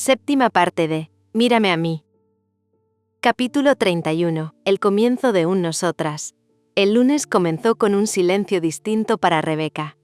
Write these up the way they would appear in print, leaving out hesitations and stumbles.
Séptima parte de Mírame a mí. Capítulo 31. El comienzo de un nosotras. El lunes comenzó con un silencio distinto para Rebeca.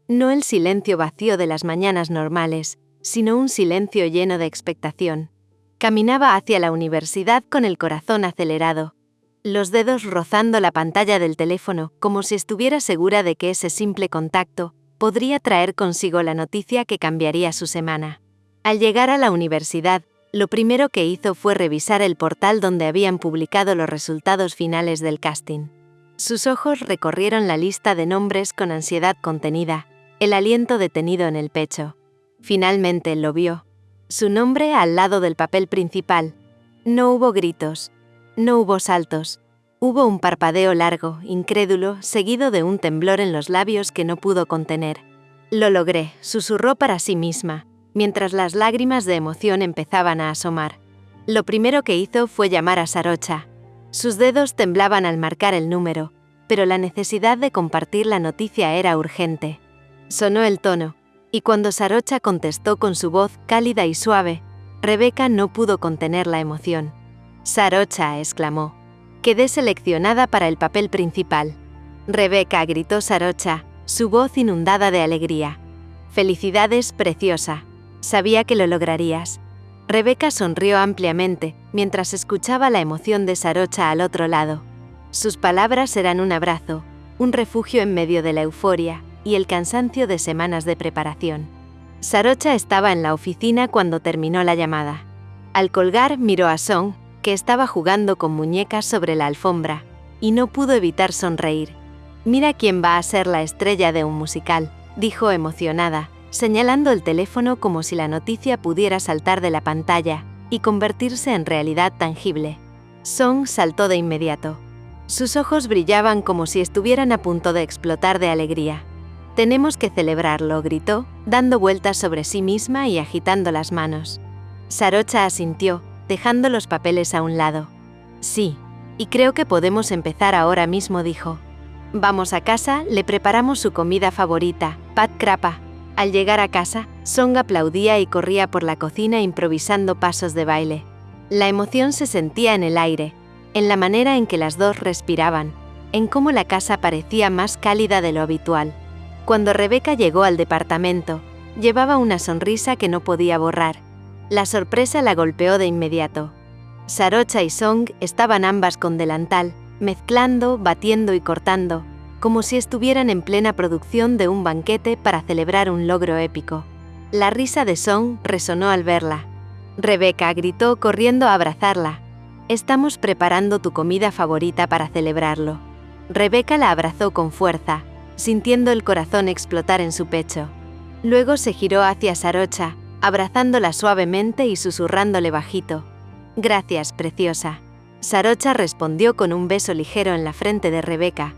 No el silencio vacío de las mañanas normales, sino un silencio lleno de expectación. Caminaba hacia la universidad con el corazón acelerado, los dedos rozando la pantalla del teléfono, como si estuviera segura de que ese simple contacto podría traer consigo la noticia que cambiaría su semana. Al llegar a la universidad, lo primero que hizo fue revisar el portal donde habían publicado los resultados finales del casting. Sus ojos recorrieron la lista de nombres con ansiedad contenida, el aliento detenido en el pecho. Finalmente lo vio. Su nombre al lado del papel principal. No hubo gritos, no hubo saltos. Hubo un parpadeo largo, incrédulo, seguido de un temblor en los labios que no pudo contener. «Lo logré», susurró para sí misma, mientras las lágrimas de emoción empezaban a asomar. Lo primero que hizo fue llamar a Sarocha. Sus dedos temblaban al marcar el número, pero la necesidad de compartir la noticia era urgente. Sonó el tono, y cuando Sarocha contestó con su voz cálida y suave, Rebeca no pudo contener la emoción. «Sarocha», exclamó. «Quedé seleccionada para el papel principal». «Rebeca», gritó Sarocha, su voz inundada de alegría. «Felicidades, preciosa. Sabía que lo lograrías». Rebeca sonrió ampliamente, mientras escuchaba la emoción de Sarocha al otro lado. Sus palabras eran un abrazo, un refugio en medio de la euforia y el cansancio de semanas de preparación. Sarocha estaba en la oficina cuando terminó la llamada. Al colgar, miró a Song, que estaba jugando con muñecas sobre la alfombra, y no pudo evitar sonreír. «Mira quién va a ser la estrella de un musical», dijo emocionada, señalando el teléfono como si la noticia pudiera saltar de la pantalla y convertirse en realidad tangible. Song saltó de inmediato. Sus ojos brillaban como si estuvieran a punto de explotar de alegría. «Tenemos que celebrarlo», gritó, dando vueltas sobre sí misma y agitando las manos. Sarocha asintió, dejando los papeles a un lado. «Sí, y creo que podemos empezar ahora mismo», dijo. «Vamos a casa, le preparamos su comida favorita, pad krapa». Al llegar a casa, Song aplaudía y corría por la cocina improvisando pasos de baile. La emoción se sentía en el aire, en la manera en que las dos respiraban, en cómo la casa parecía más cálida de lo habitual. Cuando Rebeca llegó al departamento, llevaba una sonrisa que no podía borrar. La sorpresa la golpeó de inmediato. Sarocha y Song estaban ambas con delantal, mezclando, batiendo y cortando, como si estuvieran en plena producción de un banquete para celebrar un logro épico. La risa de Song resonó al verla. «Rebeca», gritó corriendo a abrazarla. «Estamos preparando tu comida favorita para celebrarlo». Rebeca la abrazó con fuerza, sintiendo el corazón explotar en su pecho. Luego se giró hacia Sarocha, abrazándola suavemente y susurrándole bajito. «Gracias, preciosa». Sarocha respondió con un beso ligero en la frente de Rebeca,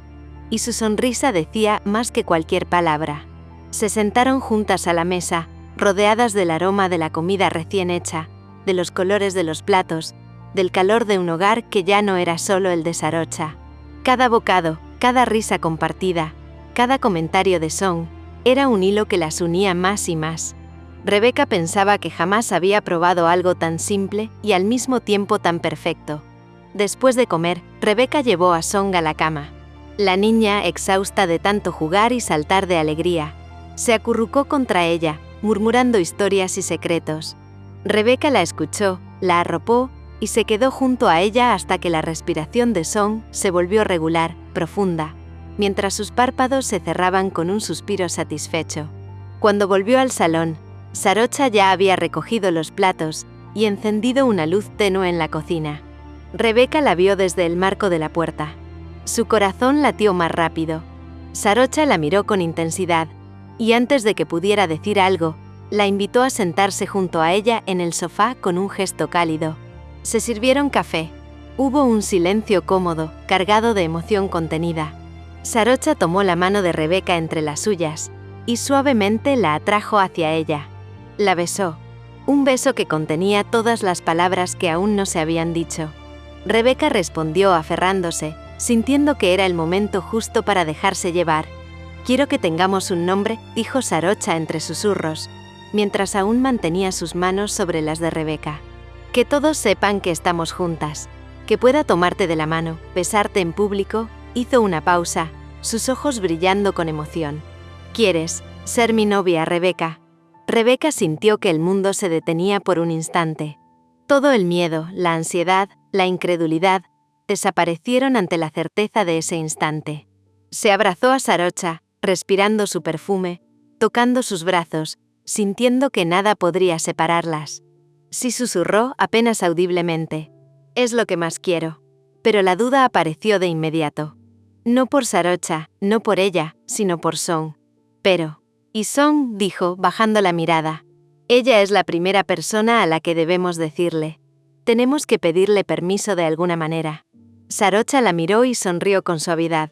y su sonrisa decía más que cualquier palabra. Se sentaron juntas a la mesa, rodeadas del aroma de la comida recién hecha, de los colores de los platos, del calor de un hogar que ya no era solo el de Sarocha. Cada bocado, cada risa compartida, cada comentario de Song, era un hilo que las unía más y más. Rebeca pensaba que jamás había probado algo tan simple y al mismo tiempo tan perfecto. Después de comer, Rebeca llevó a Song a la cama. La niña, exhausta de tanto jugar y saltar de alegría, se acurrucó contra ella, murmurando historias y secretos. Rebeca la escuchó, la arropó y se quedó junto a ella hasta que la respiración de Song se volvió regular, profunda, mientras sus párpados se cerraban con un suspiro satisfecho. Cuando volvió al salón, Sarocha ya había recogido los platos y encendido una luz tenue en la cocina. Rebeca la vio desde el marco de la puerta. Su corazón latió más rápido. Sarocha la miró con intensidad, y antes de que pudiera decir algo, la invitó a sentarse junto a ella en el sofá con un gesto cálido. Se sirvieron café. Hubo un silencio cómodo, cargado de emoción contenida. Sarocha tomó la mano de Rebeca entre las suyas, y suavemente la atrajo hacia ella. La besó. Un beso que contenía todas las palabras que aún no se habían dicho. Rebeca respondió aferrándose, sintiendo que era el momento justo para dejarse llevar. «Quiero que tengamos un nombre», dijo Sarocha entre susurros. mientras aún mantenía sus manos sobre las de Rebeca. Que todos sepan que estamos juntas, que pueda tomarte de la mano, besarte en público. Hizo una pausa, sus ojos brillando con emoción. ¿Quieres ser mi novia, Rebeca? Rebeca sintió que el mundo se detenía por un instante. Todo el miedo, la ansiedad, la incredulidad, desaparecieron ante la certeza de ese instante. Se abrazó a Sarocha, respirando su perfume, tocando sus brazos, sintiendo que nada podría separarlas. Sí, susurró apenas audiblemente. Es lo que más quiero. Pero la duda apareció de inmediato. No por Sarocha, no por ella, sino por Song. Pero, y Song dijo, bajando la mirada. Ella es la primera persona a la que debemos decirle. Tenemos que pedirle permiso de alguna manera. Sarocha la miró y sonrió con suavidad.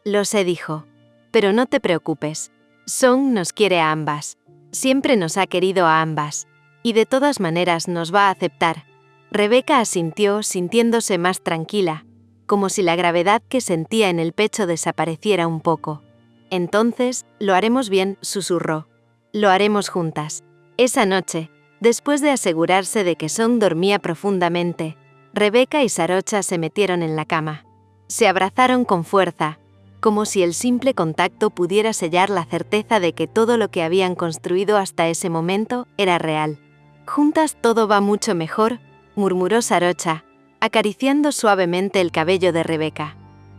Lo sé, dijo. Pero no te preocupes. Song nos quiere a ambas. Siempre nos ha querido a ambas. Y de todas maneras nos va a aceptar. Rebeca asintió, sintiéndose más tranquila, como si la gravedad que sentía en el pecho desapareciera un poco. Entonces, lo haremos bien, susurró. Lo haremos juntas. Esa noche, después de asegurarse de que Song dormía profundamente, Rebeca y Sarocha se metieron en la cama. Se abrazaron con fuerza, como si el simple contacto pudiera sellar la certeza de que todo lo que habían construido hasta ese momento era real. Juntas todo va mucho mejor, murmuró Sarocha, acariciando suavemente el cabello de Rebeca.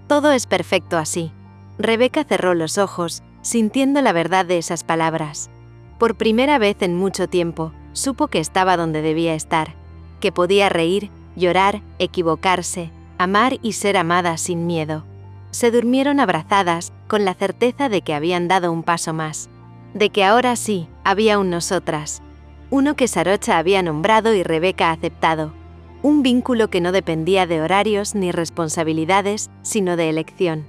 Todo es perfecto así. Rebeca cerró los ojos, sintiendo la verdad de esas palabras. Por primera vez en mucho tiempo, supo que estaba donde debía estar, que podía reír, llorar, equivocarse, amar y ser amada sin miedo. Se durmieron abrazadas, con la certeza de que habían dado un paso más, de que ahora sí, había un nosotras. Uno que Sarocha había nombrado y Rebeca aceptado. Un vínculo que no dependía de horarios ni responsabilidades, sino de elección.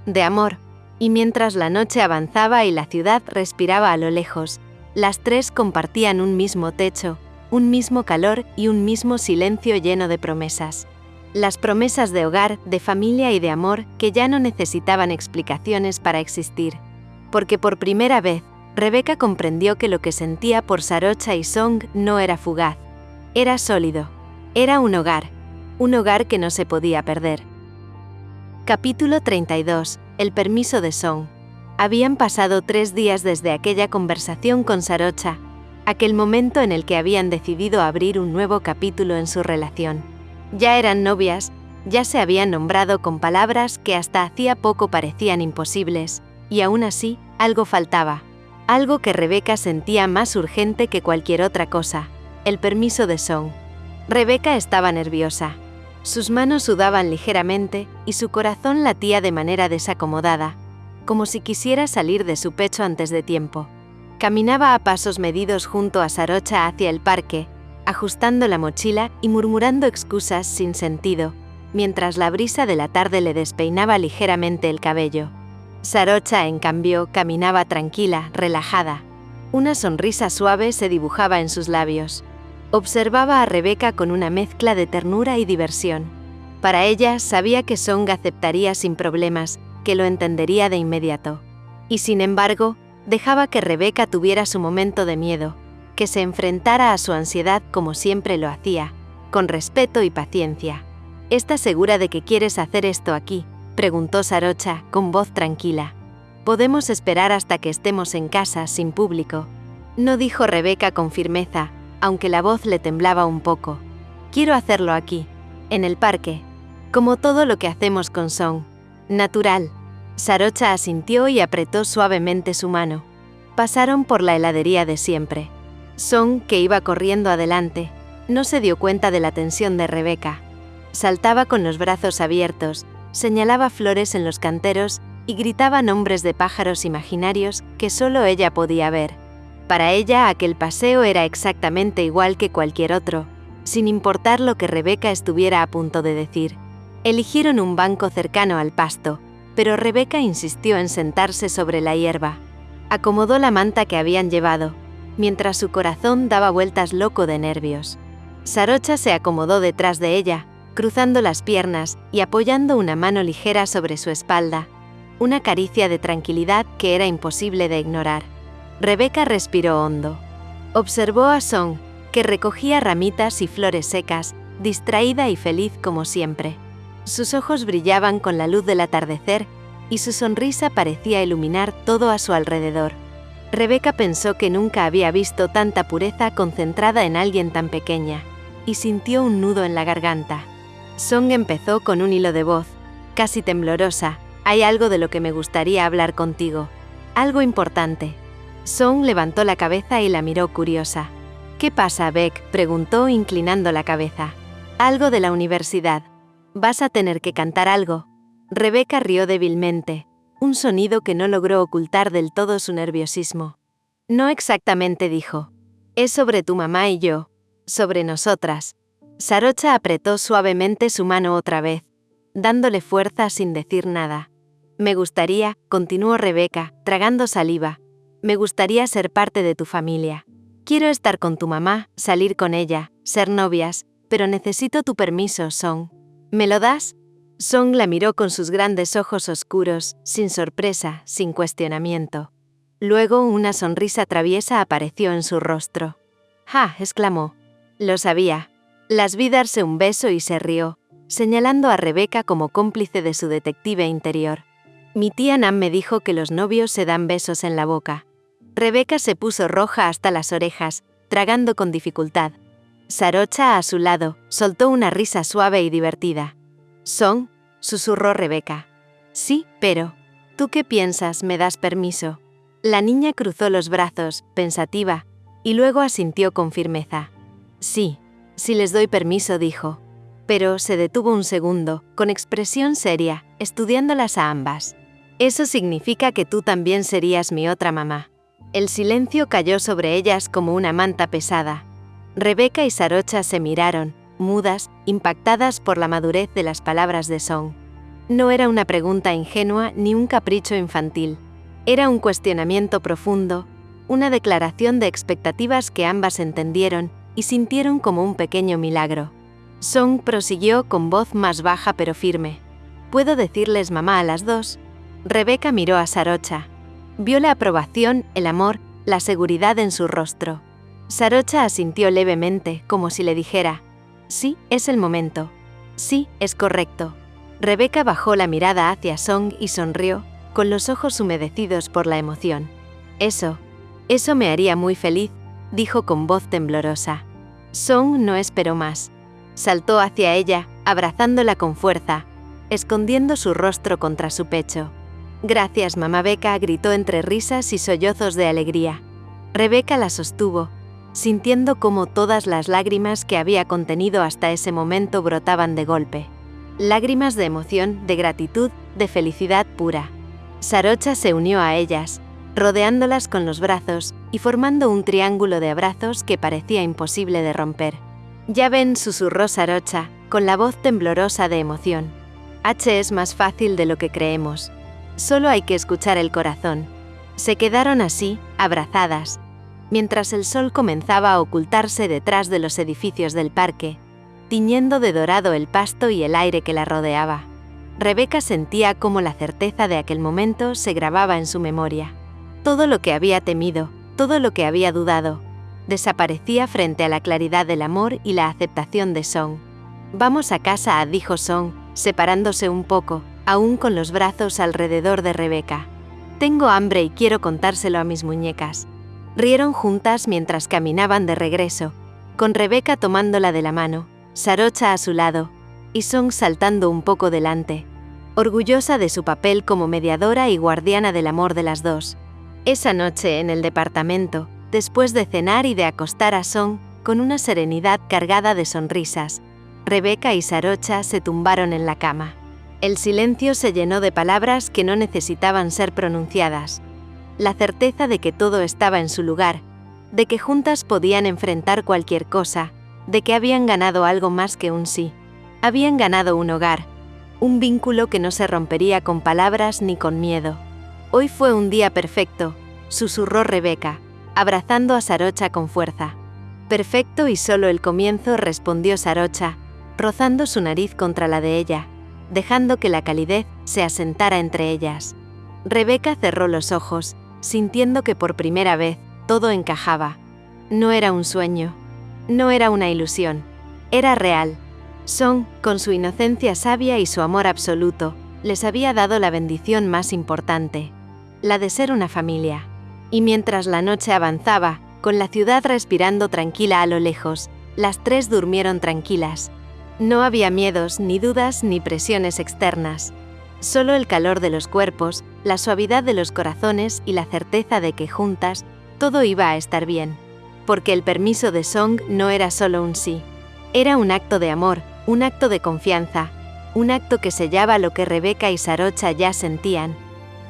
De amor. Y mientras la noche avanzaba y la ciudad respiraba a lo lejos, las tres compartían un mismo techo, un mismo calor y un mismo silencio lleno de promesas. Las promesas de hogar, de familia y de amor que ya no necesitaban explicaciones para existir. Porque por primera vez, Rebeca comprendió que lo que sentía por Sarocha y Song no era fugaz. Era sólido. Era un hogar que no se podía perder. Capítulo 32. El permiso de Song. Habían pasado 3 días desde aquella conversación con Sarocha, aquel momento en el que habían decidido abrir un nuevo capítulo en su relación. Ya eran novias, ya se habían nombrado con palabras que hasta hacía poco parecían imposibles, y aún así, algo faltaba. Algo que Rebeca sentía más urgente que cualquier otra cosa, el permiso de Song. Rebeca estaba nerviosa. Sus manos sudaban ligeramente y su corazón latía de manera desacomodada, como si quisiera salir de su pecho antes de tiempo. Caminaba a pasos medidos junto a Sarocha hacia el parque, ajustando la mochila y murmurando excusas sin sentido, mientras la brisa de la tarde le despeinaba ligeramente el cabello. Sarocha, en cambio, caminaba tranquila, relajada. Una sonrisa suave se dibujaba en sus labios. Observaba a Rebeca con una mezcla de ternura y diversión. Para ella, sabía que Song aceptaría sin problemas, que lo entendería de inmediato. Y sin embargo, dejaba que Rebeca tuviera su momento de miedo, que se enfrentara a su ansiedad como siempre lo hacía, con respeto y paciencia. ¿Estás segura de que quieres hacer esto aquí?, preguntó Sarocha, con voz tranquila. «Podemos esperar hasta que estemos en casa, sin público», no dijo Rebeca con firmeza, aunque la voz le temblaba un poco. «Quiero hacerlo aquí, en el parque, como todo lo que hacemos con Song. Natural». Sarocha asintió y apretó suavemente su mano. Pasaron por la heladería de siempre. Song, que iba corriendo adelante, no se dio cuenta de la tensión de Rebeca. Saltaba con los brazos abiertos, señalaba flores en los canteros y gritaba nombres de pájaros imaginarios que solo ella podía ver. Para ella aquel paseo era exactamente igual que cualquier otro, sin importar lo que Rebeca estuviera a punto de decir. Eligieron un banco cercano al pasto, pero Rebeca insistió en sentarse sobre la hierba. Acomodó la manta que habían llevado, mientras su corazón daba vueltas loco de nervios. Sarocha se acomodó detrás de ella, cruzando las piernas y apoyando una mano ligera sobre su espalda, una caricia de tranquilidad que era imposible de ignorar. Rebeca respiró hondo. Observó a Song, que recogía ramitas y flores secas, distraída y feliz como siempre. Sus ojos brillaban con la luz del atardecer y su sonrisa parecía iluminar todo a su alrededor. Rebeca pensó que nunca había visto tanta pureza concentrada en alguien tan pequeña, y sintió un nudo en la garganta. Song empezó con un hilo de voz, casi temblorosa: «Hay algo de lo que me gustaría hablar contigo. Algo importante». Song levantó la cabeza y la miró curiosa. «¿Qué pasa, Beck?», preguntó inclinando la cabeza. «Algo de la universidad. ¿Vas a tener que cantar algo?». Rebeca rió débilmente, un sonido que no logró ocultar del todo su nerviosismo. «No exactamente», dijo. «Es sobre tu mamá y yo, sobre nosotras». Sarocha apretó suavemente su mano otra vez, dándole fuerza sin decir nada. «Me gustaría», continuó Rebeca, tragando saliva, «me gustaría ser parte de tu familia. Quiero estar con tu mamá, salir con ella, ser novias, pero necesito tu permiso, Song. ¿Me lo das?». Song la miró con sus grandes ojos oscuros, sin sorpresa, sin cuestionamiento. Luego una sonrisa traviesa apareció en su rostro. «¡Ja!», exclamó. «Lo sabía». Las vi darse un beso y se rió, señalando a Rebeca como cómplice de su detective interior. «Mi tía Nam me dijo que los novios se dan besos en la boca». Rebeca se puso roja hasta las orejas, tragando con dificultad. Sarocha, a su lado, soltó una risa suave y divertida. «Song», susurró Rebeca. «Sí, pero... ¿tú qué piensas? ¿Me das permiso?». La niña cruzó los brazos, pensativa, y luego asintió con firmeza. «Sí, si les doy permiso», dijo. Pero se detuvo un segundo, con expresión seria, estudiándolas a ambas. «Eso significa que tú también serías mi otra mamá». El silencio cayó sobre ellas como una manta pesada. Rebeca y Sarocha se miraron, mudas, impactadas por la madurez de las palabras de Song. No era una pregunta ingenua ni un capricho infantil. Era un cuestionamiento profundo, una declaración de expectativas que ambas entendieron y sintieron como un pequeño milagro. Song prosiguió con voz más baja pero firme. «¿Puedo decirles mamá a las dos?». Rebeca miró a Sarocha. Vio la aprobación, el amor, la seguridad en su rostro. Sarocha asintió levemente, como si le dijera: «Sí, es el momento. Sí, es correcto». Rebeca bajó la mirada hacia Song y sonrió, con los ojos humedecidos por la emoción. Eso me haría muy feliz», dijo con voz temblorosa. Song no esperó más. Saltó hacia ella, abrazándola con fuerza, escondiendo su rostro contra su pecho. «Gracias, mamá Beca», gritó entre risas y sollozos de alegría. Rebeca la sostuvo, sintiendo cómo todas las lágrimas que había contenido hasta ese momento brotaban de golpe. Lágrimas de emoción, de gratitud, de felicidad pura. Sarocha se unió a ellas, rodeándolas con los brazos y formando un triángulo de abrazos que parecía imposible de romper. «Ya ven», susurró Sarocha, con la voz temblorosa de emoción. «Es más fácil de lo que creemos. Solo hay que escuchar el corazón». Se quedaron así, abrazadas, mientras el sol comenzaba a ocultarse detrás de los edificios del parque, tiñendo de dorado el pasto y el aire que la rodeaba. Rebeca sentía cómo la certeza de aquel momento se grababa en su memoria. Todo lo que había temido, todo lo que había dudado, desaparecía frente a la claridad del amor y la aceptación de Song. «Vamos a casa», dijo Song, separándose un poco, aún con los brazos alrededor de Rebeca. «Tengo hambre y quiero contárselo a mis muñecas». Rieron juntas mientras caminaban de regreso, con Rebeca tomándola de la mano, Sarocha a su lado, y Song saltando un poco delante, orgullosa de su papel como mediadora y guardiana del amor de las dos. Esa noche en el departamento, después de cenar y de acostar a Song, con una serenidad cargada de sonrisas, Rebeca y Sarocha se tumbaron en la cama. El silencio se llenó de palabras que no necesitaban ser pronunciadas. La certeza de que todo estaba en su lugar, de que juntas podían enfrentar cualquier cosa, de que habían ganado algo más que un sí. Habían ganado un hogar, un vínculo que no se rompería con palabras ni con miedo. «Hoy fue un día perfecto», susurró Rebeca, abrazando a Sarocha con fuerza. «Perfecto y solo el comienzo», respondió Sarocha, rozando su nariz contra la de ella, dejando que la calidez se asentara entre ellas. Rebeca cerró los ojos, sintiendo que por primera vez todo encajaba. No era un sueño. No era una ilusión. Era real. Song, con su inocencia sabia y su amor absoluto, les había dado la bendición más importante, la de ser una familia. Y mientras la noche avanzaba, con la ciudad respirando tranquila a lo lejos, las tres durmieron tranquilas. No había miedos, ni dudas, ni presiones externas. Solo el calor de los cuerpos, la suavidad de los corazones y la certeza de que juntas, todo iba a estar bien. Porque el permiso de Song no era solo un sí. Era un acto de amor, un acto de confianza, un acto que sellaba lo que Rebeca y Sarocha ya sentían,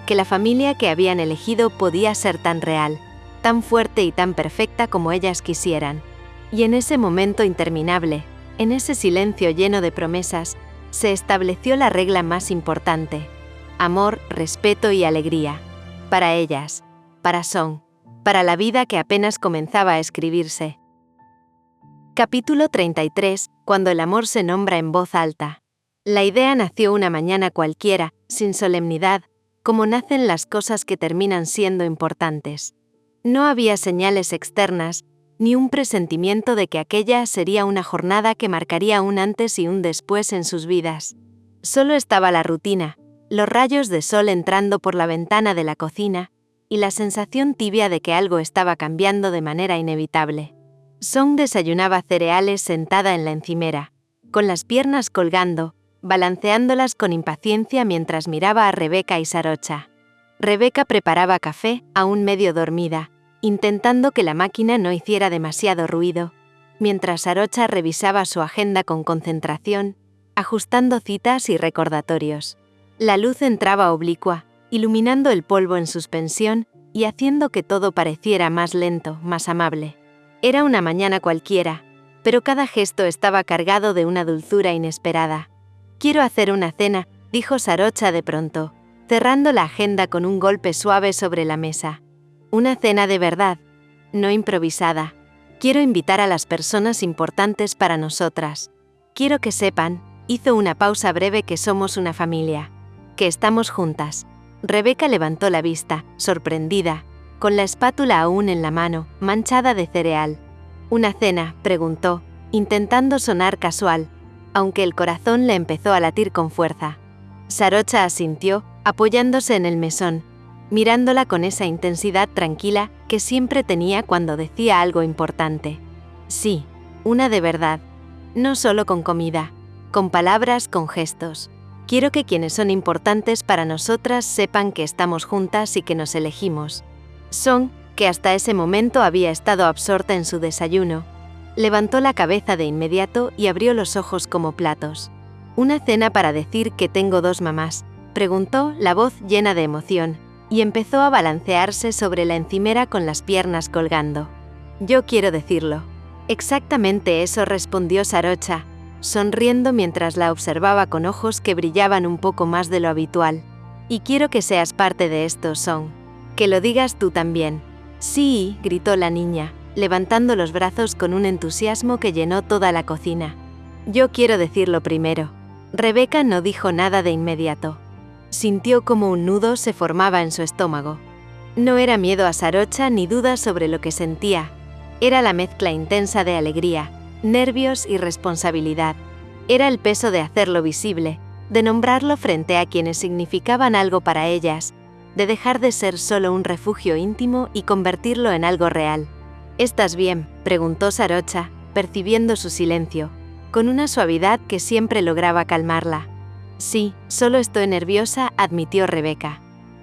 que la familia que habían elegido podía ser tan real, tan fuerte y tan perfecta como ellas quisieran. Y en ese momento interminable, en ese silencio lleno de promesas, se estableció la regla más importante: amor, respeto y alegría. Para ellas, para Song, para la vida que apenas comenzaba a escribirse. Capítulo 33, cuando el amor se nombra en voz alta. La idea nació una mañana cualquiera, sin solemnidad, como nacen las cosas que terminan siendo importantes. No había señales externas, ni un presentimiento de que aquella sería una jornada que marcaría un antes y un después en sus vidas. Solo estaba la rutina, los rayos de sol entrando por la ventana de la cocina, y la sensación tibia de que algo estaba cambiando de manera inevitable. Song desayunaba cereales sentada en la encimera, con las piernas colgando, balanceándolas con impaciencia mientras miraba a Rebeca y Sarocha. Rebeca preparaba café, aún medio dormida, intentando que la máquina no hiciera demasiado ruido, mientras Sarocha revisaba su agenda con concentración, ajustando citas y recordatorios. La luz entraba oblicua, iluminando el polvo en suspensión y haciendo que todo pareciera más lento, más amable. Era una mañana cualquiera, pero cada gesto estaba cargado de una dulzura inesperada. «Quiero hacer una cena», dijo Sarocha de pronto, cerrando la agenda con un golpe suave sobre la mesa. «Una cena de verdad, no improvisada. Quiero invitar a las personas importantes para nosotras. Quiero que sepan», hizo una pausa breve, «que somos una familia, que estamos juntas». Rebeca levantó la vista, sorprendida, con la espátula aún en la mano, manchada de cereal. «¿Una cena?», preguntó, intentando sonar casual, aunque el corazón le empezó a latir con fuerza. Sarocha asintió, apoyándose en el mesón, mirándola con esa intensidad tranquila que siempre tenía cuando decía algo importante. «Sí, una de verdad. No solo con comida, con palabras, con gestos. Quiero que quienes son importantes para nosotras sepan que estamos juntas y que nos elegimos». Song, que hasta ese momento había estado absorta en su desayuno, levantó la cabeza de inmediato y abrió los ojos como platos. «¿Una cena para decir que tengo dos mamás?», preguntó, la voz llena de emoción, y empezó a balancearse sobre la encimera con las piernas colgando. «Yo quiero decirlo». «Exactamente eso», respondió Sarocha, sonriendo mientras la observaba con ojos que brillaban un poco más de lo habitual. «Y quiero que seas parte de esto, Song. Que lo digas tú también». «Sí», gritó la niña, levantando los brazos con un entusiasmo que llenó toda la cocina. «Yo quiero decirlo primero». Rebeca no dijo nada de inmediato. Sintió como un nudo se formaba en su estómago. No era miedo a Sarocha ni duda sobre lo que sentía. Era la mezcla intensa de alegría, nervios y responsabilidad. Era el peso de hacerlo visible, de nombrarlo frente a quienes significaban algo para ellas, de dejar de ser solo un refugio íntimo y convertirlo en algo real. «¿Estás bien?», preguntó Sarocha, percibiendo su silencio, con una suavidad que siempre lograba calmarla. «Sí, solo estoy nerviosa», admitió Rebeca.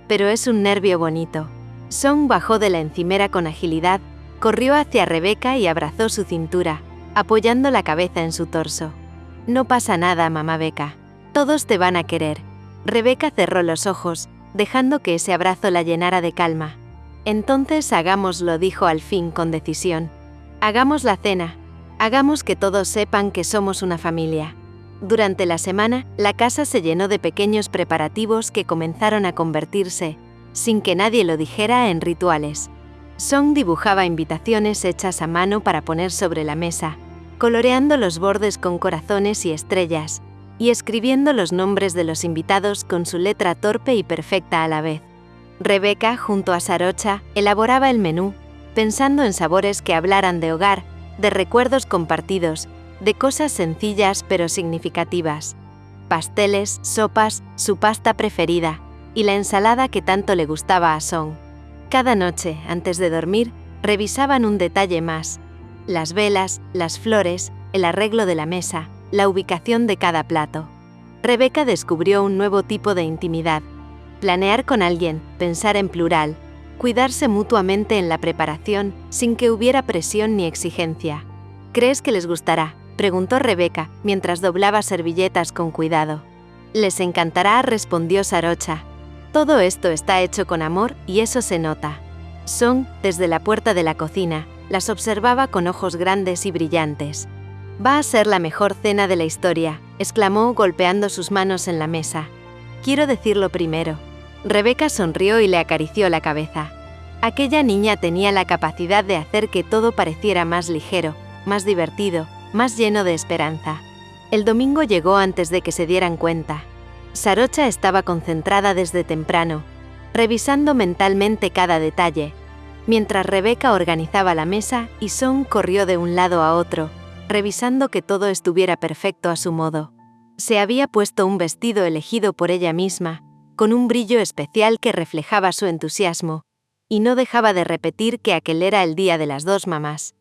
«Pero es un nervio bonito». Song bajó de la encimera con agilidad, corrió hacia Rebeca y abrazó su cintura, apoyando la cabeza en su torso. «No pasa nada, mamá Beca. Todos te van a querer». Rebeca cerró los ojos, dejando que ese abrazo la llenara de calma. «Entonces hagámoslo», dijo al fin con decisión. «Hagamos la cena. Hagamos que todos sepan que somos una familia». Durante la semana, la casa se llenó de pequeños preparativos que comenzaron a convertirse, sin que nadie lo dijera, en rituales. Song dibujaba invitaciones hechas a mano para poner sobre la mesa, coloreando los bordes con corazones y estrellas, y escribiendo los nombres de los invitados con su letra torpe y perfecta a la vez. Rebeca, junto a Sarocha, elaboraba el menú, pensando en sabores que hablaran de hogar, de recuerdos compartidos, de cosas sencillas pero significativas. Pasteles, sopas, su pasta preferida, y la ensalada que tanto le gustaba a Song. Cada noche, antes de dormir, revisaban un detalle más: las velas, las flores, el arreglo de la mesa, la ubicación de cada plato. Rebeca descubrió un nuevo tipo de intimidad: planear con alguien, pensar en plural, cuidarse mutuamente en la preparación sin que hubiera presión ni exigencia. ¿Crees que les gustará?, preguntó Rebeca mientras doblaba servilletas con cuidado. Les encantará, respondió Sarocha. Todo esto está hecho con amor y eso se nota. Song, desde la puerta de la cocina, las observaba con ojos grandes y brillantes. Va a ser la mejor cena de la historia, exclamó golpeando sus manos en la mesa. Quiero decirlo primero. Rebeca sonrió y le acarició la cabeza. Aquella niña tenía la capacidad de hacer que todo pareciera más ligero, más divertido, más lleno de esperanza. El domingo llegó antes de que se dieran cuenta. Sarocha estaba concentrada desde temprano, revisando mentalmente cada detalle, mientras Rebeca organizaba la mesa y Song corrió de un lado a otro, revisando que todo estuviera perfecto a su modo. Se había puesto un vestido elegido por ella misma, con un brillo especial que reflejaba su entusiasmo, y no dejaba de repetir que aquel era el día de las dos mamás.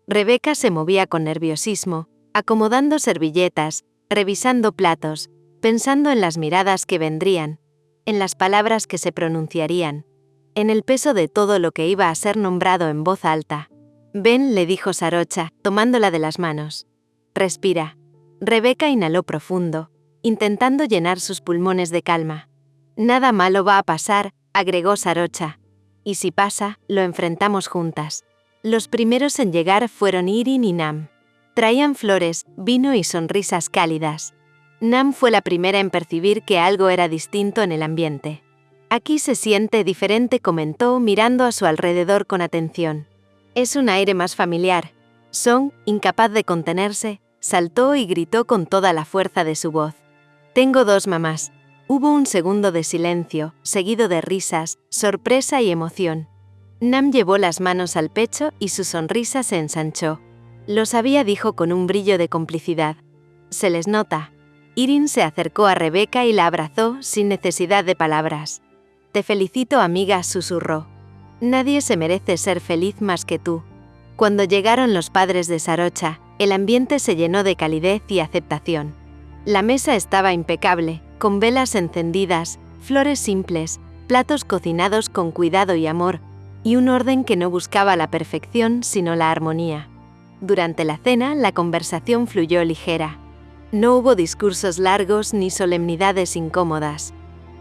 Rebeca se movía con nerviosismo, acomodando servilletas, revisando platos, pensando en las miradas que vendrían, en las palabras que se pronunciarían, en el peso de todo lo que iba a ser nombrado en voz alta. «Ven», le dijo Sarocha, tomándola de las manos. «Respira». Rebeca inhaló profundo, intentando llenar sus pulmones de calma. «Nada malo va a pasar», agregó Sarocha. «Y si pasa, lo enfrentamos juntas». Los primeros en llegar fueron Irin y Nam. Traían flores, vino y sonrisas cálidas. Nam fue la primera en percibir que algo era distinto en el ambiente. «Aquí se siente diferente», comentó mirando a su alrededor con atención. «Es un aire más familiar». Song, incapaz de contenerse, saltó y gritó con toda la fuerza de su voz. «Tengo dos mamás». Hubo un segundo de silencio, seguido de risas, sorpresa y emoción. Nam llevó las manos al pecho y su sonrisa se ensanchó. «Lo sabía», dijo con un brillo de complicidad. «Se les nota». Irin se acercó a Rebeca y la abrazó sin necesidad de palabras. «Te felicito, amiga», susurró. «Nadie se merece ser feliz más que tú». Cuando llegaron los padres de Sarocha, el ambiente se llenó de calidez y aceptación. La mesa estaba impecable, con velas encendidas, flores simples, platos cocinados con cuidado y amor, y un orden que no buscaba la perfección sino la armonía. Durante la cena, la conversación fluyó ligera. No hubo discursos largos ni solemnidades incómodas.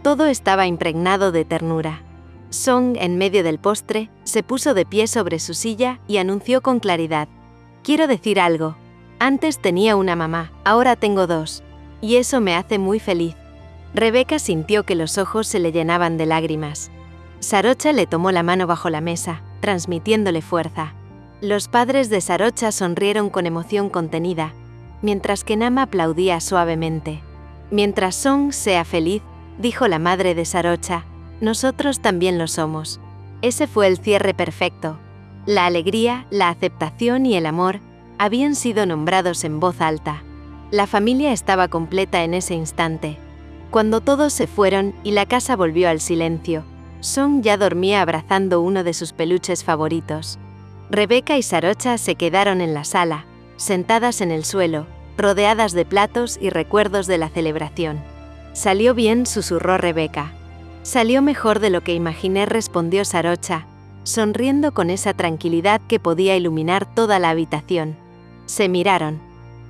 Todo estaba impregnado de ternura. Song, en medio del postre, se puso de pie sobre su silla y anunció con claridad: «Quiero decir algo. Antes tenía una mamá, ahora tengo dos. Y eso me hace muy feliz». Rebeca sintió que los ojos se le llenaban de lágrimas. Sarocha le tomó la mano bajo la mesa, transmitiéndole fuerza. Los padres de Sarocha sonrieron con emoción contenida, mientras que Nam aplaudía suavemente. «Mientras Song sea feliz», dijo la madre de Sarocha, «nosotros también lo somos». Ese fue el cierre perfecto. La alegría, la aceptación y el amor habían sido nombrados en voz alta. La familia estaba completa en ese instante. Cuando todos se fueron y la casa volvió al silencio, Song ya dormía abrazando uno de sus peluches favoritos. Rebeca y Sarocha se quedaron en la sala, sentadas en el suelo, rodeadas de platos y recuerdos de la celebración. «Salió bien», susurró Rebeca. «Salió mejor de lo que imaginé», respondió Sarocha, sonriendo con esa tranquilidad que podía iluminar toda la habitación. Se miraron.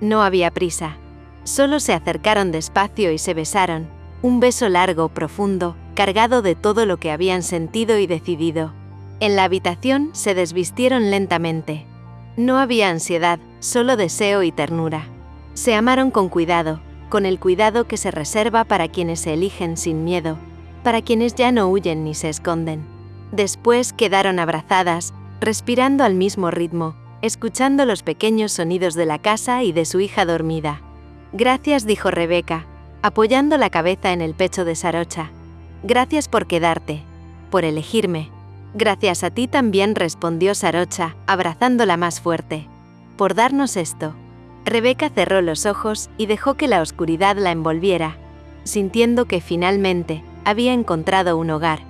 No había prisa. Solo se acercaron despacio y se besaron, un beso largo, profundo, cargado de todo lo que habían sentido y decidido. En la habitación se desvistieron lentamente. No había ansiedad, solo deseo y ternura. Se amaron con cuidado, con el cuidado que se reserva para quienes se eligen sin miedo, para quienes ya no huyen ni se esconden. Después quedaron abrazadas, respirando al mismo ritmo, escuchando los pequeños sonidos de la casa y de su hija dormida. «Gracias», dijo Rebeca, apoyando la cabeza en el pecho de Sarocha. «Gracias por quedarte, por elegirme». Gracias a ti también, respondió Sarocha, abrazándola más fuerte. Por darnos esto. Rebeca cerró los ojos y dejó que la oscuridad la envolviera, sintiendo que finalmente había encontrado un hogar.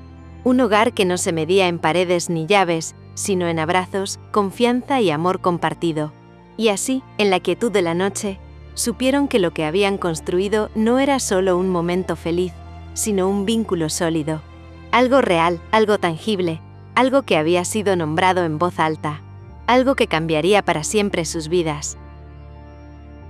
Un hogar que no se medía en paredes ni llaves, sino en abrazos, confianza y amor compartido. Y así, en la quietud de la noche, supieron que lo que habían construido no era solo un momento feliz, sino un vínculo sólido. Algo real, algo tangible, algo que había sido nombrado en voz alta. Algo que cambiaría para siempre sus vidas.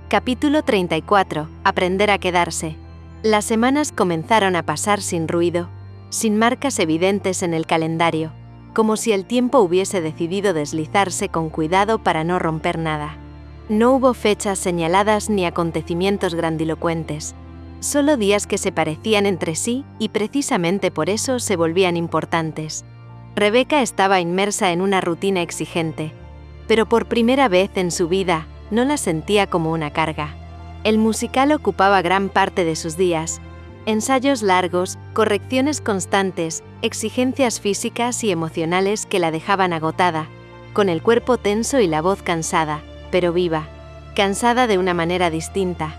Capítulo 34. Aprender a quedarse. Las semanas comenzaron a pasar sin ruido, sin marcas evidentes en el calendario, como si el tiempo hubiese decidido deslizarse con cuidado para no romper nada. No hubo fechas señaladas ni acontecimientos grandilocuentes, solo días que se parecían entre sí y precisamente por eso se volvían importantes. Rebeca estaba inmersa en una rutina exigente, pero por primera vez en su vida no la sentía como una carga. El musical ocupaba gran parte de sus días. Ensayos largos, correcciones constantes, exigencias físicas y emocionales que la dejaban agotada, con el cuerpo tenso y la voz cansada, pero viva. Cansada de una manera distinta.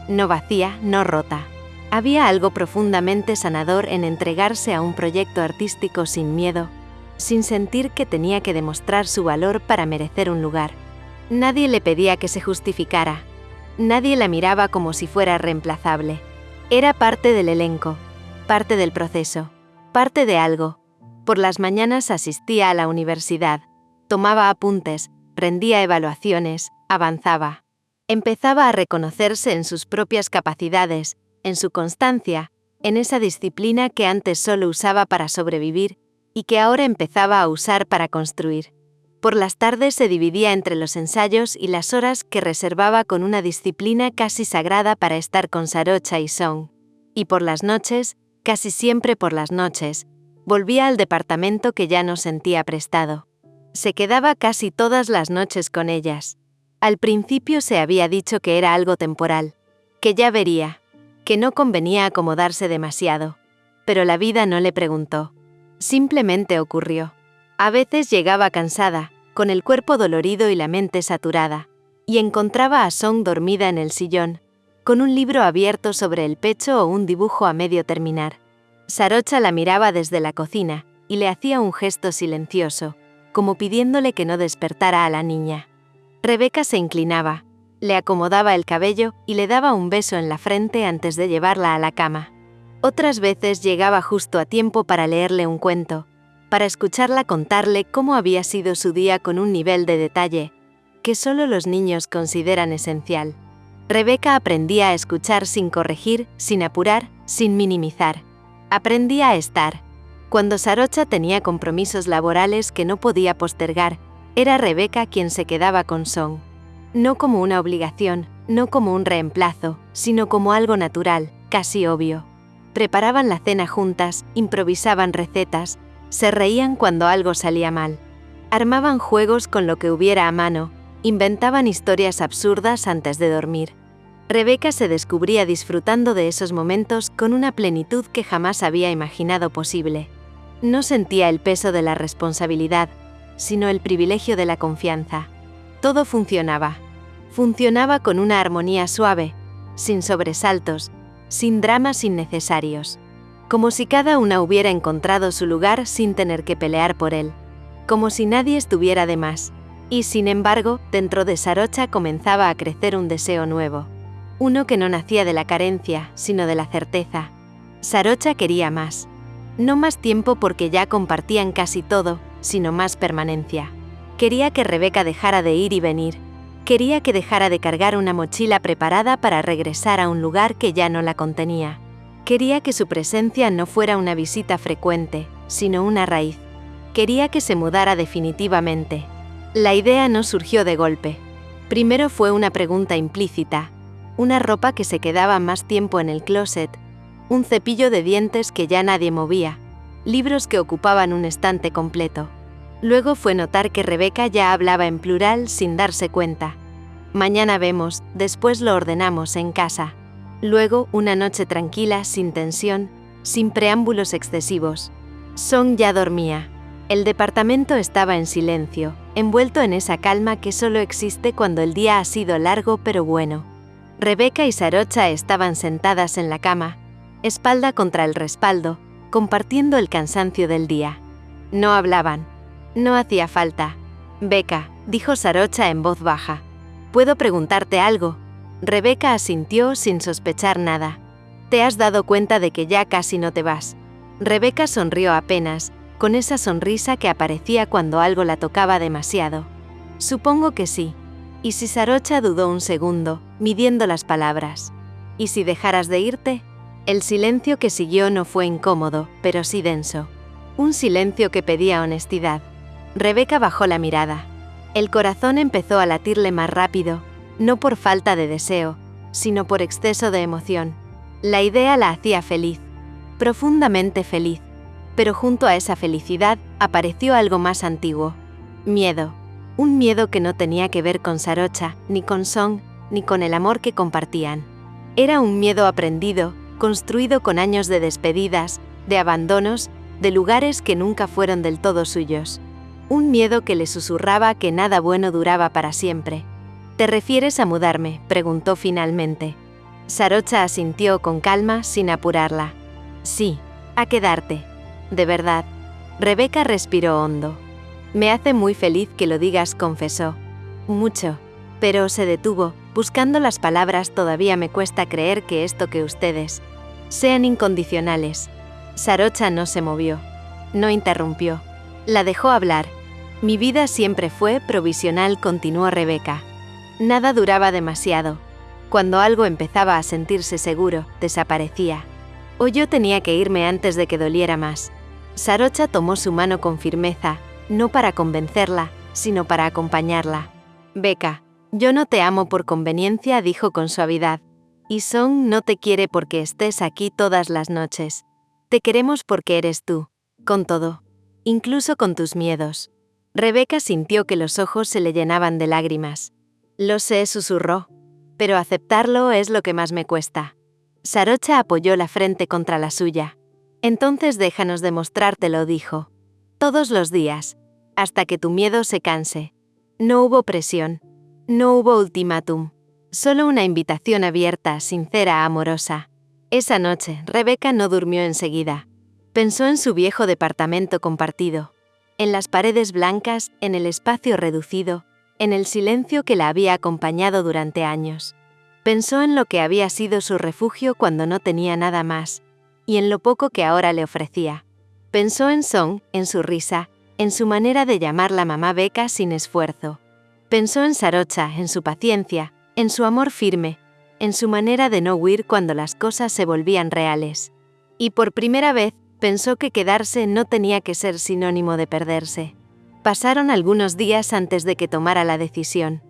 No vacía, no rota. Había algo profundamente sanador en entregarse a un proyecto artístico sin miedo, sin sentir que tenía que demostrar su valor para merecer un lugar. Nadie le pedía que se justificara. Nadie la miraba como si fuera reemplazable. Era parte del elenco, parte del proceso, parte de algo. Por las mañanas asistía a la universidad, tomaba apuntes, rendía evaluaciones, avanzaba. Empezaba a reconocerse en sus propias capacidades, en su constancia, en esa disciplina que antes solo usaba para sobrevivir y que ahora empezaba a usar para construir. Por las tardes se dividía entre los ensayos y las horas que reservaba con una disciplina casi sagrada para estar con Sarocha y Song. Y por las noches, casi siempre por las noches, volvía al departamento que ya no sentía prestado. Se quedaba casi todas las noches con ellas. Al principio se había dicho que era algo temporal, que ya vería, que no convenía acomodarse demasiado. Pero la vida no le preguntó. Simplemente ocurrió. A veces llegaba cansada, con el cuerpo dolorido y la mente saturada, y encontraba a Song dormida en el sillón, con un libro abierto sobre el pecho o un dibujo a medio terminar. Sarocha la miraba desde la cocina y le hacía un gesto silencioso, como pidiéndole que no despertara a la niña. Rebeca se inclinaba, le acomodaba el cabello y le daba un beso en la frente antes de llevarla a la cama. Otras veces llegaba justo a tiempo para leerle un cuento, para escucharla contarle cómo había sido su día con un nivel de detalle que solo los niños consideran esencial. Rebeca aprendía a escuchar sin corregir, sin apurar, sin minimizar. Aprendía a estar. Cuando Sarocha tenía compromisos laborales que no podía postergar, era Rebeca quien se quedaba con Song. No como una obligación, no como un reemplazo, sino como algo natural, casi obvio. Preparaban la cena juntas, improvisaban recetas, se reían cuando algo salía mal. Armaban juegos con lo que hubiera a mano, inventaban historias absurdas antes de dormir. Rebeca se descubría disfrutando de esos momentos con una plenitud que jamás había imaginado posible. No sentía el peso de la responsabilidad, sino el privilegio de la confianza. Todo funcionaba. Funcionaba con una armonía suave, sin sobresaltos, sin dramas innecesarios. Como si cada una hubiera encontrado su lugar sin tener que pelear por él. Como si nadie estuviera de más. Y sin embargo, dentro de Sarocha comenzaba a crecer un deseo nuevo. Uno que no nacía de la carencia, sino de la certeza. Sarocha quería más. No más tiempo porque ya compartían casi todo, sino más permanencia. Quería que Rebeca dejara de ir y venir. Quería que dejara de cargar una mochila preparada para regresar a un lugar que ya no la contenía. Quería que su presencia no fuera una visita frecuente, sino una raíz. Quería que se mudara definitivamente. La idea no surgió de golpe. Primero fue una pregunta implícita, una ropa que se quedaba más tiempo en el closet, un cepillo de dientes que ya nadie movía, libros que ocupaban un estante completo. Luego fue notar que Rebeca ya hablaba en plural sin darse cuenta. Mañana vemos, después lo ordenamos en casa. Luego, una noche tranquila, sin tensión, sin preámbulos excesivos. Song ya dormía. El departamento estaba en silencio, envuelto en esa calma que solo existe cuando el día ha sido largo pero bueno. Rebeca y Sarocha estaban sentadas en la cama, espalda contra el respaldo, compartiendo el cansancio del día. No hablaban. No hacía falta. «Beca», dijo Sarocha en voz baja. «¿Puedo preguntarte algo?» Rebeca asintió sin sospechar nada. «¿Te has dado cuenta de que ya casi no te vas?» Rebeca sonrió apenas, con esa sonrisa que aparecía cuando algo la tocaba demasiado. «Supongo que sí». ¿Y si Sarocha dudó un segundo, midiendo las palabras? ¿Y si dejaras de irte? El silencio que siguió no fue incómodo, pero sí denso. Un silencio que pedía honestidad. Rebeca bajó la mirada. El corazón empezó a latirle más rápido, no por falta de deseo, sino por exceso de emoción. La idea la hacía feliz, profundamente feliz, pero junto a esa felicidad apareció algo más antiguo. Miedo. Un miedo que no tenía que ver con Sarocha, ni con Song, ni con el amor que compartían. Era un miedo aprendido, construido con años de despedidas, de abandonos, de lugares que nunca fueron del todo suyos. Un miedo que le susurraba que nada bueno duraba para siempre. «¿Te refieres a mudarme?», preguntó finalmente. Sarocha asintió con calma, sin apurarla. «Sí, a quedarte. De verdad». Rebeca respiró hondo. «Me hace muy feliz que lo digas», confesó. «Mucho». Pero se detuvo, buscando las palabras. «Todavía me cuesta creer que esto que ustedes sean incondicionales». Sarocha no se movió. No interrumpió. La dejó hablar. «Mi vida siempre fue provisional», continuó Rebeca. Nada duraba demasiado. Cuando algo empezaba a sentirse seguro, desaparecía. O yo tenía que irme antes de que doliera más. Sarocha tomó su mano con firmeza, no para convencerla, sino para acompañarla. «Beca, yo no te amo por conveniencia», dijo con suavidad. «Y Song no te quiere porque estés aquí todas las noches. Te queremos porque eres tú, con todo, incluso con tus miedos». Rebeca sintió que los ojos se le llenaban de lágrimas. «Lo sé», susurró, «pero aceptarlo es lo que más me cuesta». Sarocha apoyó la frente contra la suya. «Entonces déjanos demostrártelo», dijo. «Todos los días, hasta que tu miedo se canse». No hubo presión. No hubo ultimátum. Solo una invitación abierta, sincera, amorosa. Esa noche, Rebeca no durmió enseguida. Pensó en su viejo departamento compartido, en las paredes blancas, en el espacio reducido, en el silencio que la había acompañado durante años. Pensó en lo que había sido su refugio cuando no tenía nada más, y en lo poco que ahora le ofrecía. Pensó en Song, en su risa, en su manera de llamarla mamá Beca sin esfuerzo. Pensó en Sarocha, en su paciencia, en su amor firme, en su manera de no huir cuando las cosas se volvían reales. Y por primera vez, pensó que quedarse no tenía que ser sinónimo de perderse. Pasaron algunos días antes de que tomara la decisión.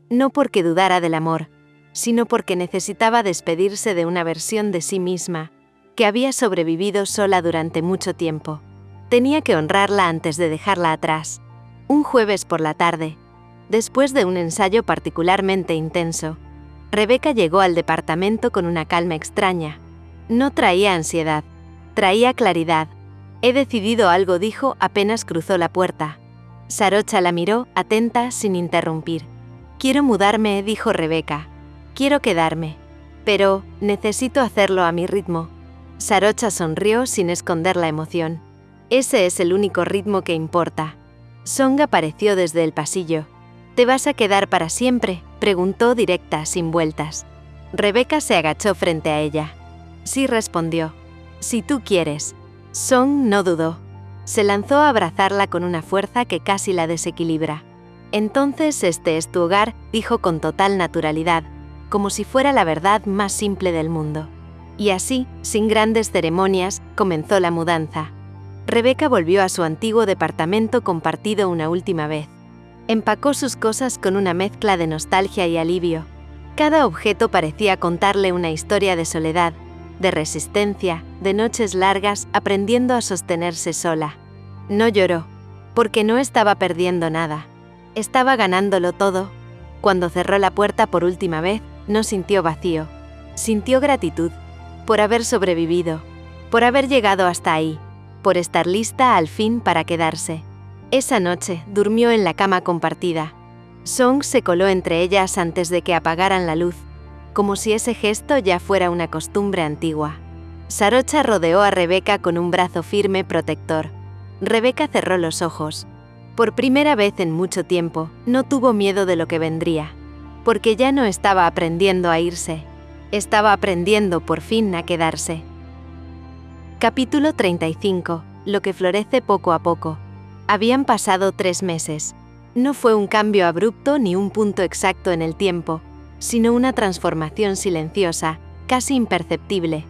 No porque dudara del amor, sino porque necesitaba despedirse de una versión de sí misma, que había sobrevivido sola durante mucho tiempo. Tenía que honrarla antes de dejarla atrás. Un jueves por la tarde, después de un ensayo particularmente intenso, Rebeca llegó al departamento con una calma extraña. No traía ansiedad, traía claridad. «He decidido algo», dijo apenas cruzó la puerta. Sarocha la miró, atenta, sin interrumpir. «Quiero mudarme», dijo Rebeca. «Quiero quedarme. Pero necesito hacerlo a mi ritmo». Sarocha sonrió sin esconder la emoción. «Ese es el único ritmo que importa». Song apareció desde el pasillo. «¿Te vas a quedar para siempre?», preguntó directa, sin vueltas. Rebeca se agachó frente a ella. «Sí», respondió. «Si tú quieres». Song no dudó. Se lanzó a abrazarla con una fuerza que casi la desequilibra. «Entonces este es tu hogar», dijo con total naturalidad, como si fuera la verdad más simple del mundo. Y así, sin grandes ceremonias, comenzó la mudanza. Rebeca volvió a su antiguo departamento compartido una última vez. Empacó sus cosas con una mezcla de nostalgia y alivio. Cada objeto parecía contarle una historia de soledad, de resistencia, de noches largas aprendiendo a sostenerse sola. No lloró, porque no estaba perdiendo nada. Estaba ganándolo todo. Cuando cerró la puerta por última vez, no sintió vacío. Sintió gratitud, por haber sobrevivido, por haber llegado hasta ahí, por estar lista al fin para quedarse. Esa noche durmió en la cama compartida. Song se coló entre ellas antes de que apagaran la luz, como si ese gesto ya fuera una costumbre antigua. Sarocha rodeó a Rebeca con un brazo firme protector. Rebeca cerró los ojos. Por primera vez en mucho tiempo, no tuvo miedo de lo que vendría, porque ya no estaba aprendiendo a irse, estaba aprendiendo por fin a quedarse. Capítulo 35. Lo que florece poco a poco. Habían pasado 3 meses. No fue un cambio abrupto ni un punto exacto en el tiempo, sino una transformación silenciosa, casi imperceptible,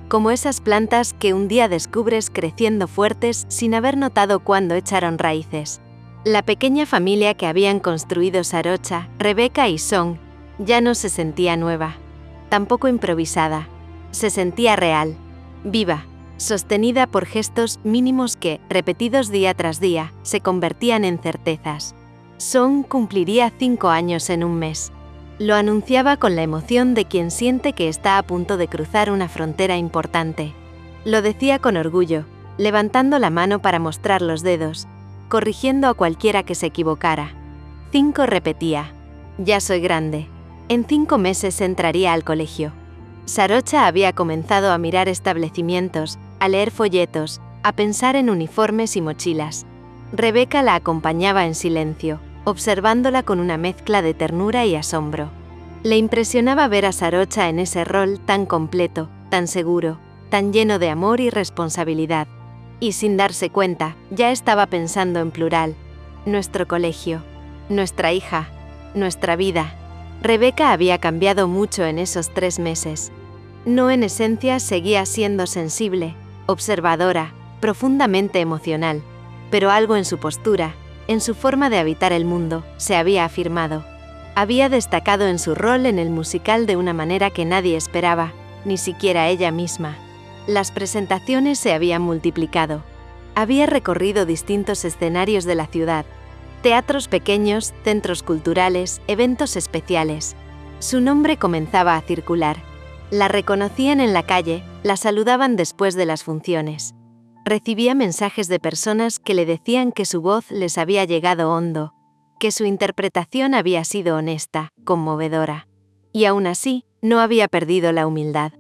como esas plantas que un día descubres creciendo fuertes sin haber notado cuándo echaron raíces. La pequeña familia que habían construido Sarocha, Rebeca y Song ya no se sentía nueva, tampoco improvisada. Se sentía real, viva, sostenida por gestos mínimos que, repetidos día tras día, se convertían en certezas. Song cumpliría 5 años en un mes. Lo anunciaba con la emoción de quien siente que está a punto de cruzar una frontera importante. Lo decía con orgullo, levantando la mano para mostrar los dedos, corrigiendo a cualquiera que se equivocara. 5 repetía. Ya soy grande. En 5 meses entraría al colegio. Sarocha había comenzado a mirar establecimientos, a leer folletos, a pensar en uniformes y mochilas. Rebeca la acompañaba en silencio, observándola con una mezcla de ternura y asombro. Le impresionaba ver a Sarocha en ese rol tan completo, tan seguro, tan lleno de amor y responsabilidad. Y sin darse cuenta, ya estaba pensando en plural. Nuestro colegio, nuestra hija, nuestra vida. Rebeca había cambiado mucho en esos 3 meses. No, en esencia seguía siendo sensible, observadora, profundamente emocional, pero algo en su postura, en su forma de habitar el mundo, se había afirmado. Había destacado en su rol en el musical de una manera que nadie esperaba, ni siquiera ella misma. Las presentaciones se habían multiplicado. Había recorrido distintos escenarios de la ciudad, teatros pequeños, centros culturales, eventos especiales. Su nombre comenzaba a circular. La reconocían en la calle, la saludaban después de las funciones. Recibía mensajes de personas que le decían que su voz les había llegado hondo, que su interpretación había sido honesta, conmovedora. Y aún así, no había perdido la humildad.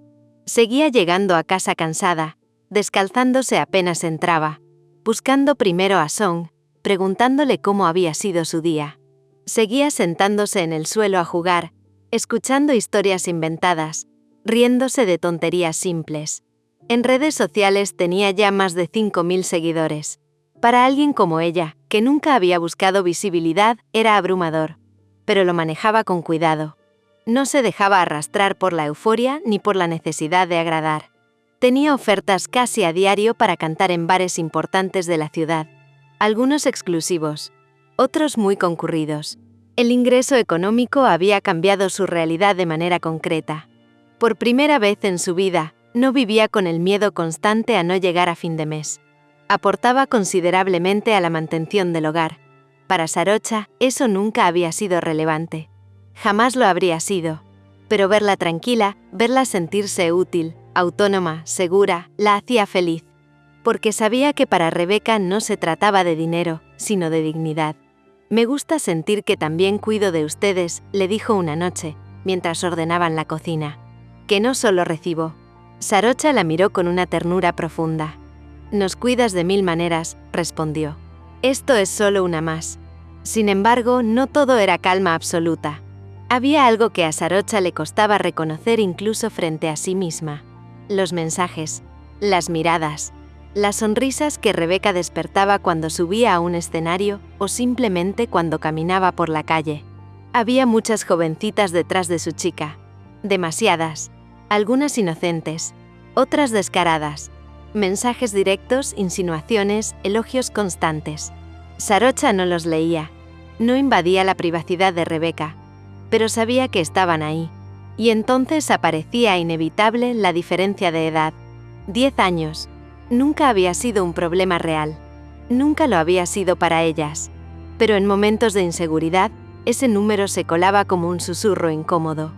Seguía llegando a casa cansada, descalzándose apenas entraba, buscando primero a Song, preguntándole cómo había sido su día. Seguía sentándose en el suelo a jugar, escuchando historias inventadas, riéndose de tonterías simples. En redes sociales tenía ya más de 5.000 seguidores. Para alguien como ella, que nunca había buscado visibilidad, era abrumador. Pero lo manejaba con cuidado. No se dejaba arrastrar por la euforia ni por la necesidad de agradar. Tenía ofertas casi a diario para cantar en bares importantes de la ciudad. Algunos exclusivos, otros muy concurridos. El ingreso económico había cambiado su realidad de manera concreta. Por primera vez en su vida, no vivía con el miedo constante a no llegar a fin de mes. Aportaba considerablemente a la mantención del hogar. Para Sarocha, eso nunca había sido relevante. Jamás lo habría sido. Pero verla tranquila, verla sentirse útil, autónoma, segura, la hacía feliz. Porque sabía que para Rebeca no se trataba de dinero, sino de dignidad. Me gusta sentir que también cuido de ustedes, le dijo una noche, mientras ordenaban la cocina. Que no solo recibo. Sarocha la miró con una ternura profunda. Nos cuidas de 1000 maneras, respondió. Esto es solo una más. Sin embargo, no todo era calma absoluta. Había algo que a Sarocha le costaba reconocer incluso frente a sí misma. Los mensajes, las miradas, las sonrisas que Rebeca despertaba cuando subía a un escenario o simplemente cuando caminaba por la calle. Había muchas jovencitas detrás de su chica. Demasiadas. Algunas inocentes, otras descaradas. Mensajes directos, insinuaciones, elogios constantes. Sarocha no los leía. No invadía la privacidad de Rebeca, pero sabía que estaban ahí. Y entonces aparecía inevitable la diferencia de edad. 10 años. Nunca había sido un problema real. Nunca lo había sido para ellas. Pero en momentos de inseguridad, ese número se colaba como un susurro incómodo.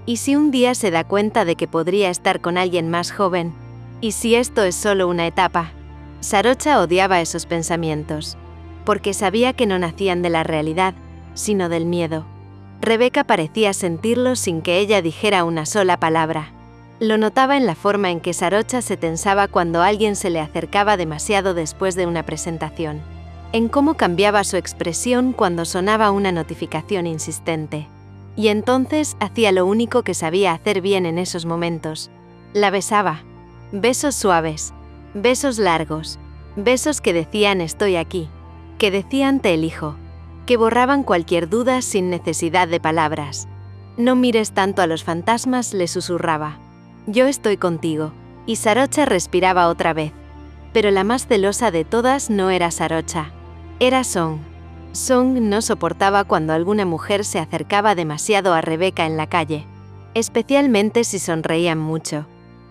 ¿Y si un día se da cuenta de que podría estar con alguien más joven? ¿Y si esto es solo una etapa? Sarocha odiaba esos pensamientos. porque sabía que no nacían de la realidad, sino del miedo. Rebeca parecía sentirlo sin que ella dijera una sola palabra. Lo notaba en la forma en que Sarocha se tensaba cuando alguien se le acercaba demasiado después de una presentación, en cómo cambiaba su expresión cuando sonaba una notificación insistente. Y entonces hacía lo único que sabía hacer bien en esos momentos. La besaba. Besos suaves, besos largos, besos que decían estoy aquí, que decían te elijo, que borraban cualquier duda sin necesidad de palabras. No mires tanto a los fantasmas, le susurraba. Yo estoy contigo. Y Sarocha respiraba otra vez. Pero la más celosa de todas no era Sarocha. Era Song. Song no soportaba cuando alguna mujer se acercaba demasiado a Rebeca en la calle, especialmente si sonreían mucho,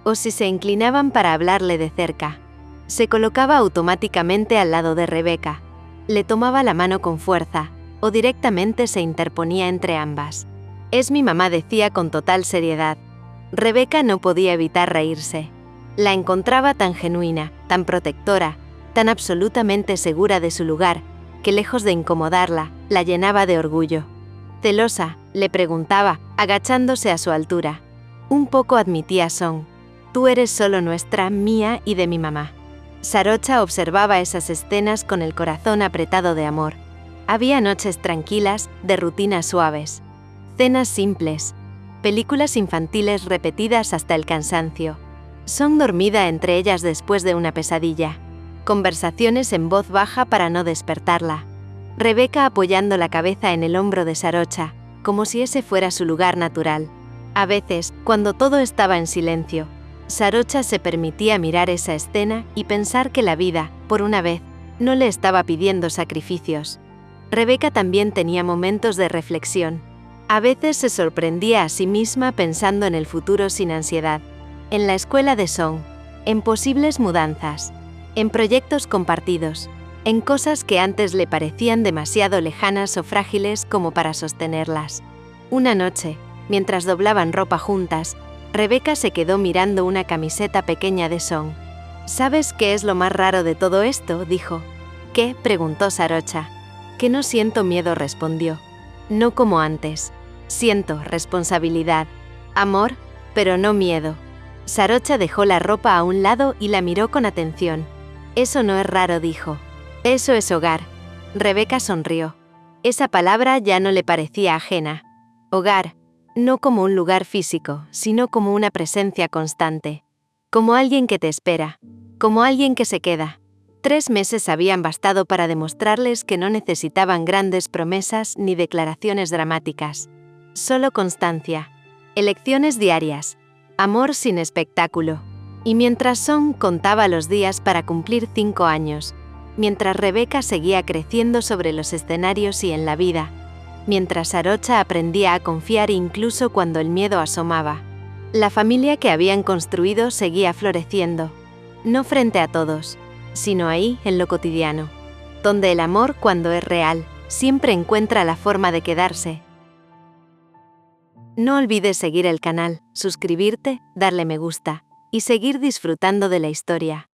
o si se inclinaban para hablarle de cerca. Se colocaba automáticamente al lado de Rebeca, le tomaba la mano con fuerza, o directamente se interponía entre ambas. Es mi mamá, decía con total seriedad. Rebeca no podía evitar reírse. La encontraba tan genuina, tan protectora, tan absolutamente segura de su lugar, que lejos de incomodarla, la llenaba de orgullo. Celosa, le preguntaba, agachándose a su altura. Un poco, admitía Song. Tú eres solo nuestra, mía y de mi mamá. Sarocha observaba esas escenas con el corazón apretado de amor. Había noches tranquilas, de rutinas suaves. Cenas simples. Películas infantiles repetidas hasta el cansancio. Song dormida entre ellas después de una pesadilla. Conversaciones en voz baja para no despertarla. Rebeca apoyando la cabeza en el hombro de Sarocha, como si ese fuera su lugar natural. A veces, cuando todo estaba en silencio, Sarocha se permitía mirar esa escena y pensar que la vida, por una vez, no le estaba pidiendo sacrificios. Rebeca también tenía momentos de reflexión. A veces se sorprendía a sí misma pensando en el futuro sin ansiedad. En la escuela de Song, en posibles mudanzas, en proyectos compartidos, en cosas que antes le parecían demasiado lejanas o frágiles como para sostenerlas. Una noche, mientras doblaban ropa juntas, Rebeca se quedó mirando una camiseta pequeña de Song. ¿Sabes qué es lo más raro de todo esto?, dijo. ¿Qué?, preguntó Sarocha. Que no siento miedo, respondió. No como antes. Siento responsabilidad, amor, pero no miedo. Sarocha dejó la ropa a un lado y la miró con atención. Eso no es raro, dijo. Eso es hogar. Rebeca sonrió. Esa palabra ya no le parecía ajena. Hogar, no como un lugar físico, sino como una presencia constante. Como alguien que te espera. Como alguien que se queda. 3 meses habían bastado para demostrarles que no necesitaban grandes promesas ni declaraciones dramáticas. Solo constancia. Elecciones diarias. Amor sin espectáculo. Y mientras Song contaba los días para cumplir 5 años, mientras Rebeca seguía creciendo sobre los escenarios y en la vida, mientras Sarocha aprendía a confiar incluso cuando el miedo asomaba, la familia que habían construido seguía floreciendo, no frente a todos, sino ahí, en lo cotidiano, donde el amor, cuando es real, siempre encuentra la forma de quedarse. No olvides seguir el canal, suscribirte, darle me gusta y seguir disfrutando de la historia.